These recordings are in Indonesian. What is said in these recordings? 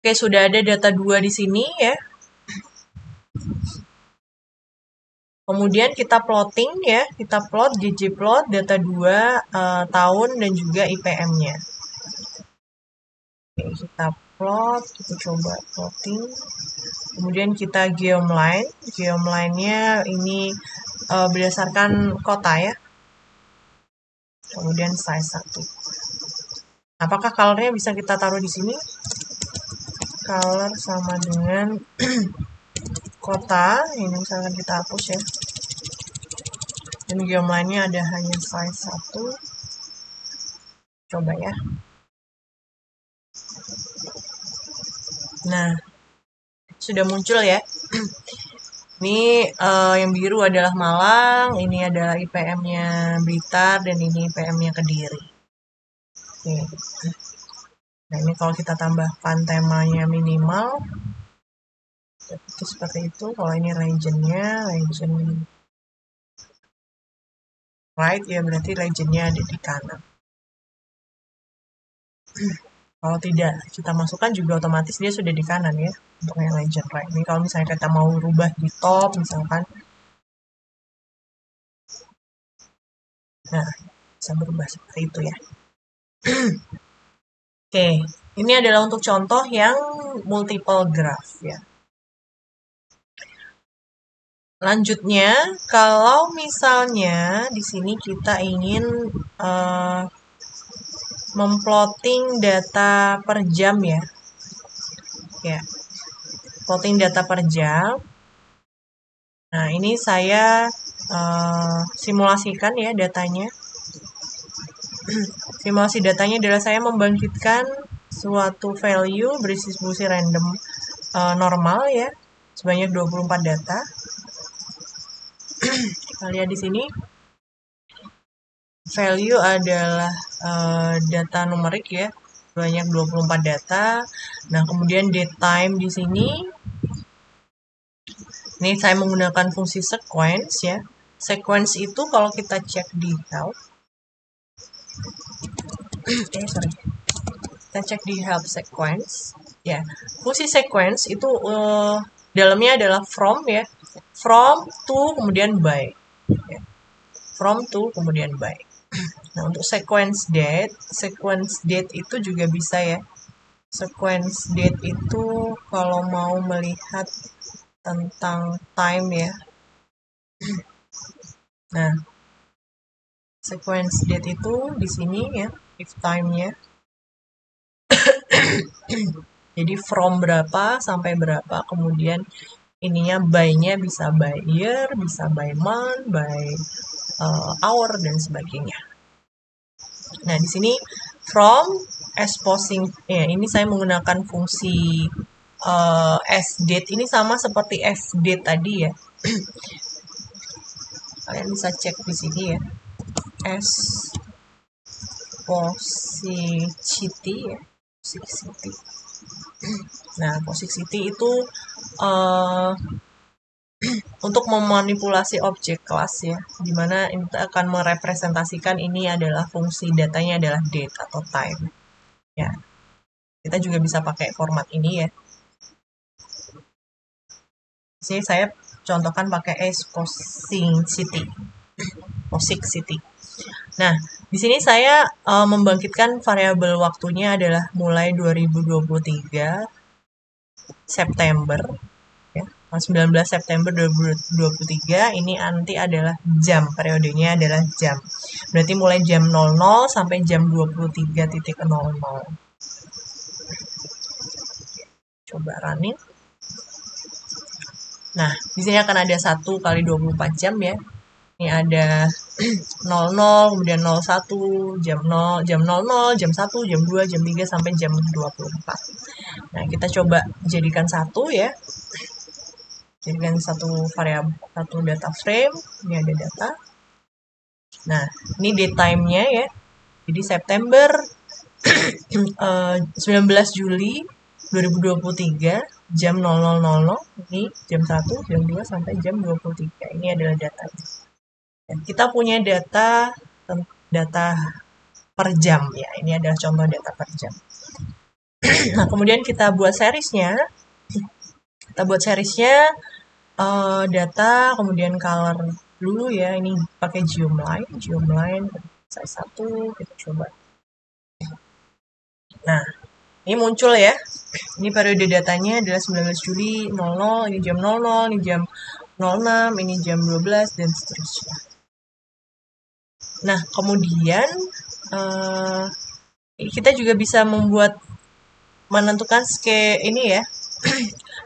Oke, sudah ada data 2 di sini ya. Kemudian kita plotting ya, kita plot ggplot data 2 tahun dan juga IPM-nya. Oke, kita plot, kita coba plotting. Kemudian kita geomline. Geomline-nya ini berdasarkan kota ya. Kemudian size 1. Apakah color-nya bisa kita taruh di sini? Color sama dengan kota. Ini misalkan kita hapus ya. Dan geomline-nya ada hanya size 1. Coba ya. Nah, sudah muncul ya. Ini yang biru adalah Malang, ini adalah IPM-nya Blitar, dan ini IPM-nya Kediri. Oke. Nah, ini kalau kita tambahkan temanya minimal, itu seperti itu. Kalau ini region-nya, region right ya, berarti region-nya ada di kanan. Kalau tidak kita masukkan juga otomatis dia sudah di kanan ya, untuk yang region right. Ini kalau misalnya kita mau rubah di top misalkan, nah bisa berubah seperti itu ya. Oke, ini adalah untuk contoh yang multiple graph ya. Lanjutnya, kalau misalnya di sini kita ingin memplotting data per jam ya. Ya. Plotting data per jam. Nah, ini saya simulasikan ya datanya. Simulasi datanya adalah saya membangkitkan suatu value berdistribusi random normal ya, sebanyak 24 data. Kita lihat di sini value adalah data numerik ya, sebanyak 24 data. Nah, kemudian date time di sini ini saya menggunakan fungsi sequence ya. Sequence itu kalau kita cek di help kita cek di help sequence ya. Fungsi sequence itu dalamnya adalah from ya. From to kemudian by. Ya. From to kemudian by. Nah, untuk sequence date itu juga bisa ya. Sequence date itu kalau mau melihat tentang time ya. Nah, sequence date itu di sini ya, if time-nya. Jadi from berapa sampai berapa, kemudian ininya by-nya bisa by year, bisa by month, by hour dan sebagainya. Nah, di sini from as posing ya, ini saya menggunakan fungsi as date ini sama seperti f date tadi ya. Kalian bisa cek di sini ya. As posicity ya. Posicity. Nah, posicity itu untuk memanipulasi objek kelas ya, dimana kita akan merepresentasikan ini adalah fungsi datanya adalah date atau time ya. Kita juga bisa pakai format ini ya. Di sini saya contohkan pakai posicity. Nah, di sini saya membangkitkan variabel waktunya adalah mulai 2023 September ya. 19 September 2023 ini nanti adalah jam, periodenya adalah jam. Berarti mulai jam 00 sampai jam 23.00. Coba running. Nah, di sini akan ada 1 kali 24 jam ya. Ini ada 00, kemudian 01, jam 0, jam 00, jam 1, jam 2, jam 3 sampai jam 24. Nah, kita coba jadikan 1 ya. Jadikan satu variabel, satu data frame. Ini ada data. Nah, ini date time-nya ya. Jadi September 19 Juli 2023 jam 00.00, ini jam 1, jam 2 sampai jam 23. Ini adalah datanya. Kita punya data per jam ya. Ini adalah contoh data per jam. Nah, kemudian kita buat seriesnya. Data, kemudian color dulu ya. Ini pakai geomeline size 1, kita coba. Nah, ini muncul ya. Ini periode datanya adalah 19 Juli 00, ini jam 00, ini jam 06, ini jam 12, dan seterusnya. Nah, kemudian kita juga bisa menentukan ini ya,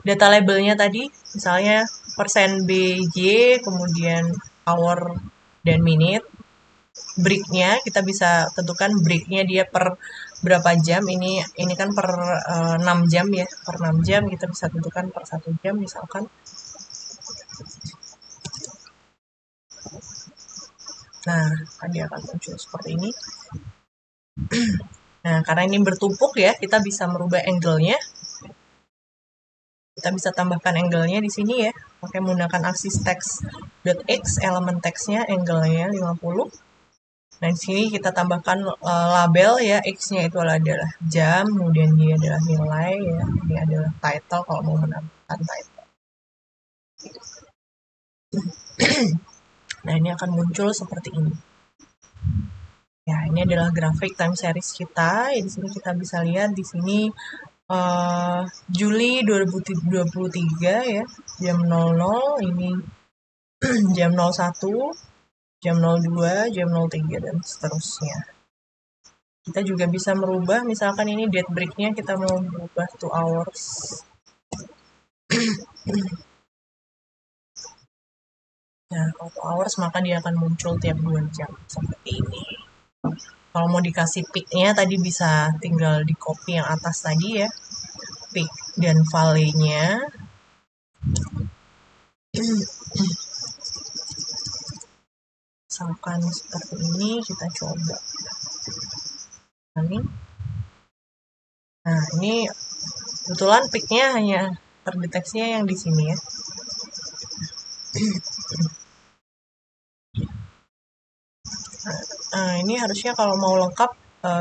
data labelnya tadi, misalnya persen BJ, kemudian hour dan minute. Breaknya kita bisa tentukan breaknya dia per berapa jam. Ini kan per 6 jam ya, per 6 jam kita bisa tentukan per 1 jam misalkan. Nah, dia akan muncul seperti ini. Nah, karena ini bertumpuk ya, kita bisa merubah angle-nya. Kita bisa tambahkan angle-nya di sini ya, pakai menggunakan aksis text.x, elemen teksnya angle-nya 50. Nah, di sini kita tambahkan label ya, X-nya itu adalah jam, kemudian ini adalah nilai ya, ini adalah title kalau mau menambahkan title. Nah, ini akan muncul seperti ini. Ya, ini adalah grafik time series kita. Ya, di sini kita bisa lihat di sini Juli 2023 ya, jam 00, ini jam 01, jam 02, jam 03, dan seterusnya. Kita juga bisa merubah, misalkan ini date break-nya kita mau berubah 2 hours. Nah, kalau 2 hours maka dia akan muncul tiap 2 jam seperti ini. Kalau mau dikasih peak-nya tadi bisa tinggal di copy yang atas tadi ya, peak dan valley-nya. Misalkan seperti ini, kita coba. Nah, ini kebetulan peak-nya hanya terdeteksinya yang di sini ya. Nah, ini harusnya kalau mau lengkap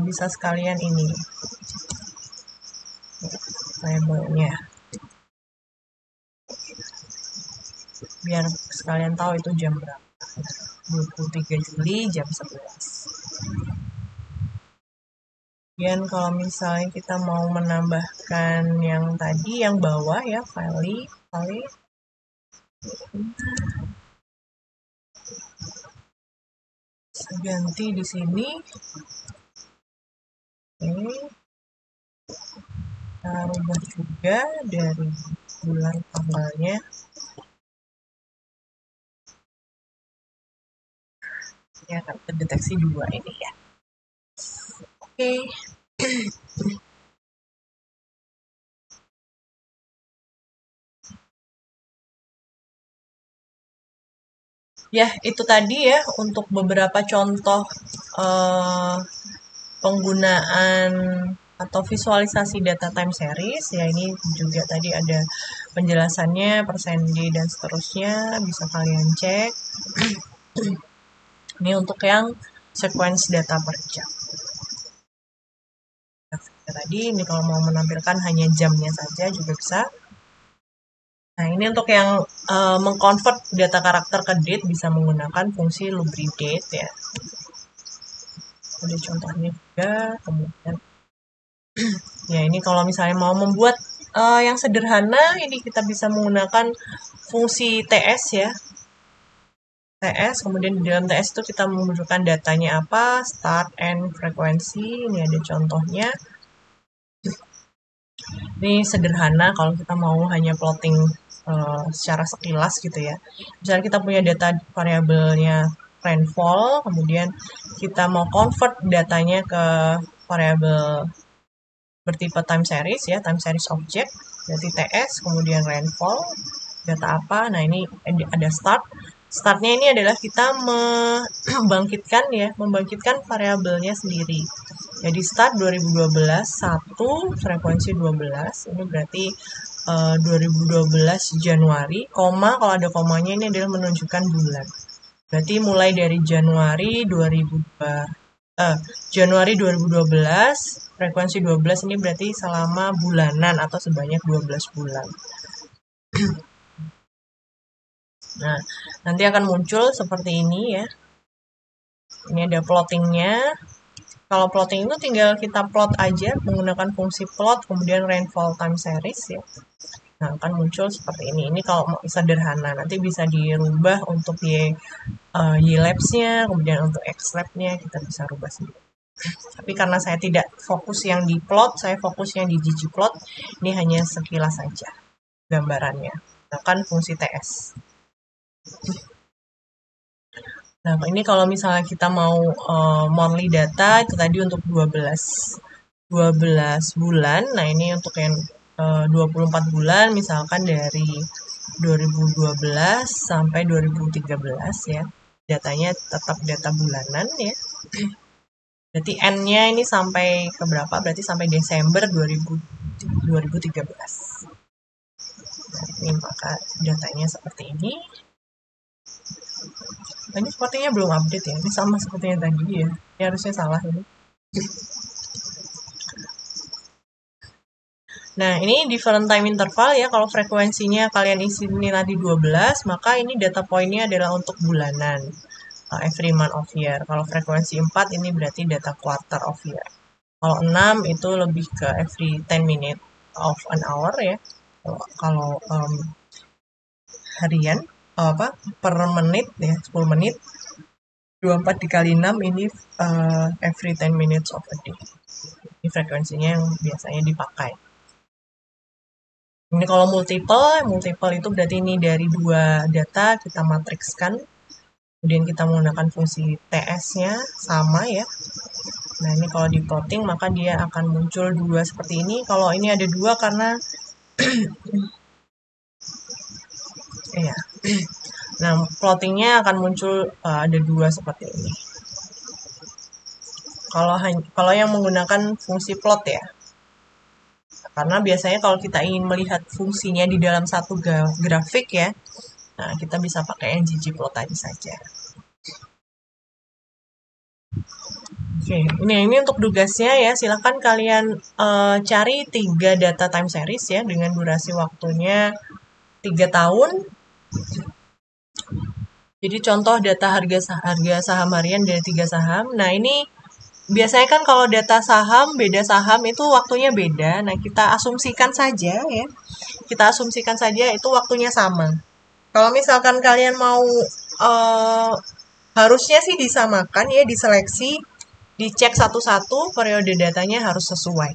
bisa sekalian ini labelnya, biar sekalian tahu itu jam berapa. 23 Juli jam 11. Kemudian kalau misalnya kita mau menambahkan yang tadi, yang bawah ya, valley. Ganti di sini. Oke. Kita rubah juga dari bulan tanggalnya. Ini akan terdeteksi 2 ini ya. Oke. Ya, itu tadi ya untuk beberapa contoh penggunaan atau visualisasi data time series. Ya, ini juga tadi ada penjelasannya, persen D dan seterusnya, bisa kalian cek. Ini untuk yang sequence data per jam. Tadi ini kalau mau menampilkan hanya jamnya saja juga bisa. Nah, ini untuk yang mengconvert data karakter ke date bisa menggunakan fungsi LubriDate ya. Ada contohnya juga. Kemudian ya, ini kalau misalnya mau membuat yang sederhana, ini kita bisa menggunakan fungsi TS ya. TS, kemudian di dalam TS itu kita menunjukkan datanya apa, start, end, frekuensi. Ini ada contohnya. Ini sederhana kalau kita mau hanya plotting secara sekilas gitu ya. Misalnya kita punya data variabelnya rainfall, kemudian kita mau convert datanya ke variabel bertipe time series ya, time series object, berarti TS, kemudian rainfall, data apa. Nah, ini ada start. Startnya ini adalah kita membangkitkan variabelnya sendiri. Jadi start 2012 1 frekuensi 12, ini berarti 2012 Januari, koma kalau ada komanya ini adalah menunjukkan bulan. Berarti mulai dari Januari Januari 2012, frekuensi 12 ini berarti selama bulanan atau sebanyak 12 bulan. Nah, nanti akan muncul seperti ini ya. Ini ada plottingnya. Kalau plotting itu tinggal kita plot aja menggunakan fungsi plot, kemudian rainfall time series ya. Nah, akan muncul seperti ini. Ini kalau mau sederhana, nanti bisa dirubah untuk Y-labs-nya, kemudian untuk X-lab-nya kita bisa rubah sendiri. Tapi karena saya tidak fokus yang di plot, saya fokus yang di ggplot. Ini hanya sekilas saja gambarannya. Bahkan fungsi TS. Nah, ini kalau misalnya kita mau monthly data, itu tadi untuk 12 bulan. Nah, ini untuk yang 24 bulan, misalkan dari 2012 sampai 2013 ya. Datanya tetap data bulanan ya. Berarti N-nya ini sampai ke berapa? Berarti sampai Desember 2013. Nah, ini maka datanya seperti ini. Ini sepertinya belum update ya. Ini sama seperti yang tadi ya. Ini harusnya salah ini. Nah, ini different time interval ya. Kalau frekuensinya kalian isi ini nanti 12, maka ini data point-nya adalah untuk bulanan. Every month of year. Kalau frekuensi 4 ini berarti data quarter of year. Kalau 6 itu lebih ke every 10 minute of an hour ya. Kalau harian per menit ya 10 menit. 24 dikali 6 ini every 10 minutes of a day. Ini frekuensinya yang biasanya dipakai. Ini kalau multiple itu berarti ini dari dua data kita matrikskan. Kemudian kita menggunakan fungsi TS-nya sama ya. Nah, ini kalau di plotting maka dia akan muncul dua seperti ini. Kalau ini ada dua karena ya. Nah, plottingnya akan muncul ada dua seperti ini. Kalau yang menggunakan fungsi plot ya. Karena biasanya kalau kita ingin melihat fungsinya di dalam satu grafik ya, nah kita bisa pakai yang ggplot tadi saja. Oke, ini untuk tugasnya ya. Silahkan kalian cari 3 data time series ya dengan durasi waktunya 3 tahun. Jadi contoh data harga saham harian dari 3 saham. Nah, ini biasanya kan kalau data saham, beda saham itu waktunya beda. Nah, kita asumsikan saja ya. Kita asumsikan saja itu waktunya sama. Kalau misalkan kalian mau harusnya sih disamakan ya, diseleksi, dicek satu-satu periode datanya harus sesuai.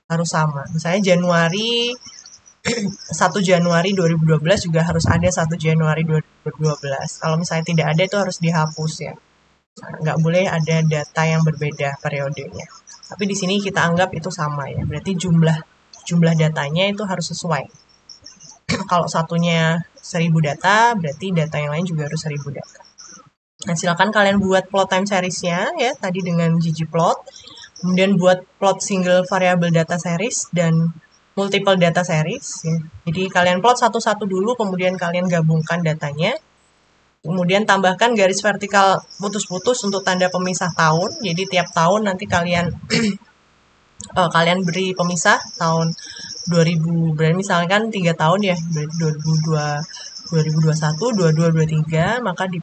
Harus sama. Misalnya Januari 1 Januari 2012 juga harus ada 1 Januari 2012. Kalau misalnya tidak ada itu harus dihapus ya. Nggak boleh ada data yang berbeda periodenya. Tapi di sini kita anggap itu sama ya. Berarti jumlah datanya itu harus sesuai. Kalau satunya 1000 data, berarti data yang lain juga harus 1000 data. Nah, silakan kalian buat plot time series-nya ya, tadi dengan ggplot. Kemudian buat plot single variable data series dan multiple data series ya. Jadi kalian plot satu-satu dulu, kemudian kalian gabungkan datanya. Kemudian tambahkan garis vertikal putus-putus untuk tanda pemisah tahun. Jadi tiap tahun nanti kalian kalian beri pemisah tahun 2000, berarti misalkan 3 tahun ya, 2021, 22, 23, maka di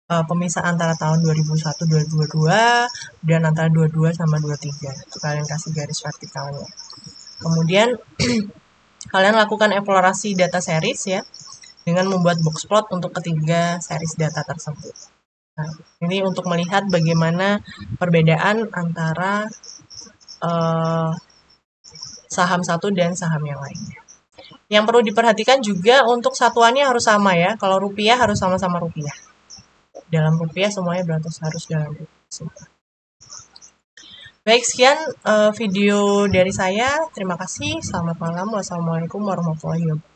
pemisah antara tahun 2001, 2022, dan antara 22 sama 23. Itu kalian kasih garis vertikalnya. Kemudian kalian lakukan eksplorasi data series ya, dengan membuat box plot untuk ketiga series data tersebut. Nah, ini untuk melihat bagaimana perbedaan antara saham satu dan saham yang lainnya. Yang perlu diperhatikan juga untuk satuannya harus sama ya. Kalau rupiah harus sama-sama rupiah. Dalam rupiah semuanya berarti harus dalam rupiah. Baik, sekian video dari saya. Terima kasih. Selamat malam. Wassalamualaikum warahmatullahi wabarakatuh.